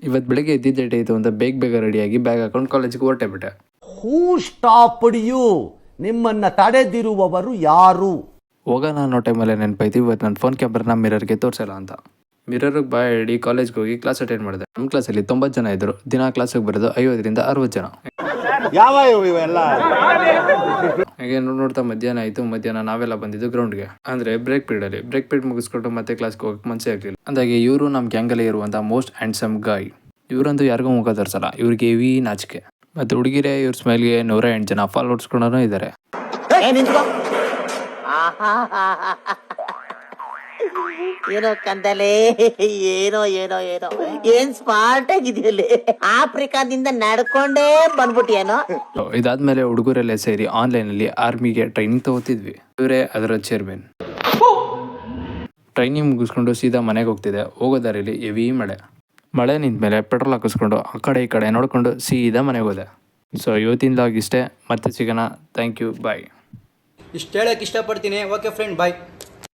ಇವತ್ತು ಬೆಳಗ್ಗೆ ಎದ್ದಿದ್ದೆ ಡೇಟ್ ಅಂತ ಬೇಗ ರೆಡಿಯಾಗಿ ಬ್ಯಾಗ್ ಹಾಕೊಂಡು ಕಾಲೇಜಿಗೆ ಹೊರಟೆ ಬಿಟ್ಟೆ. ಹೂ ಸ್ಟಾಪ್ಡ್ ಯು? ನಿಮ್ಮನ್ನ ತಡೆದಿರುವವರು ಯಾರು? ಹೋಗೋಣ ಅನ್ನೋ ಟೈಮಲ್ಲೇ ನೆನಪಾಯ್ತು ಇವತ್ತು ನನ್ನ ಫೋನ್ ಕ್ಯಾಮ್ರಾನ ಮಿರರ್ಗೆ ತೋರಿಸಲ್ಲ ಅಂತ. ಮಿರರ್ಗೆ ಬಾಯ್ ಹಿಡಿ ಕಾಲೇಜ್ಗೆ ಹೋಗಿ ಕ್ಲಾಸ್ ಅಟೆಂಡ್ ಮಾಡಿದೆ. ನಮ್ಮ ಕ್ಲಾಸಲ್ಲಿ 90 ಜನ ಇದ್ದರು. ದಿನ ಕ್ಲಾಸಿಗೆ ಬರೋದು 50ರಿಂದ 60 ಜನ. ಹಾಗೆ ನೋಡ್ತಾ ಮಧ್ಯಾಹ್ನ ಆಯಿತು. ಮಧ್ಯಾಹ್ನ ನಾವೆಲ್ಲ ಬಂದಿದ್ದು ಗ್ರೌಂಡ್ಗೆ, ಅಂದರೆ ಬ್ರೇಕ್ ಪೀರಿಯಡ್ ಮುಗಿಸ್ಕೊಂಡು ಮತ್ತೆ ಕ್ಲಾಸ್ಗೆ ಹೋಗಕ್ಕೆ ಮನಸ್ಸೇ ಆಗಲಿಲ್ಲ. ಅಂದಾಗೆ ಇವರು ನಮ್ಮ ಗ್ಯಾಂಗಲ್ಲೇ ಇರುವಂಥ ಮೋಸ್ಟ್ ಹ್ಯಾಂಡ್ಸಮ್ ಗಾಯ್. ಇವರಂತೂ ಯಾರಿಗೂ ಮುಖ ತೋರಿಸಲ್ಲ. ಇವ್ರಿಗೆ ಹೆವಿ ನಾಚಿಕೆ. ಮತ್ತು ಹುಡುಗಿರೇ ಇವ್ರ ಸ್ಮೈಲ್ಗೆ 108 ಜನ ಫಾಲೋವರ್ಸ್ಕೊಂಡೂ ಇದ್ದಾರೆ. ಏನೋ ಕಂದಲೆ, ಏನೋ ಏನೋ ಏನೋ ಏನ್ ಸ್ಮಾರ್ಟ್ ಆಗಿದೆಯಲ್ಲಿ. ಆಫ್ರಿಕಾದಿಂದ ನಡ್ಕೊಂಡೇ ಬಂದ್ಬಿಟ್ಟಿಯೇನೋ. ಇದಾದ್ಮೇಲೆ ಹುಡುಗರೆಲ್ಲ ಸೇರಿ ಆನ್ಲೈನಲ್ಲಿ ಆರ್ಮಿಗೆ ಟ್ರೈನಿಂಗ್ ತಗೋತಿದ್ವಿ. ಇವರೇ ಅದರ ಚೇರ್ಮನ್. ಟ್ರೈನಿಂಗ್ ಮುಗಿಸ್ಕೊಂಡು ಸೀದಾ ಮನೆಗೆ ಹೋಗ್ತಿದೆ. ಹೋಗೋ ದಾರಿಯಲ್ಲಿ ಹೆವಿ ಮಳೆ ನಿಂತಮೇಲೆ ಪೆಟ್ರೋಲ್ ಹಾಕಿಸ್ಕೊಂಡು ಆ ಕಡೆ ಈ ಕಡೆ ನೋಡ್ಕೊಂಡು ಸೀದಾ ಮನೆಗೆ ಹೋದೆ. ಸೊ ಇವತ್ತಿನ ಲಾಗ್ ಇಷ್ಟೇ. ಮತ್ತೆ ಸಿಗೋಣ. Thank you. ಬಾಯ್. ಇಷ್ಟು ಹೇಳೋಕ್ಕೆ ಇಷ್ಟಪಡ್ತೀನಿ. ಓಕೆ ಫ್ರೆಂಡ್, ಬಾಯ್.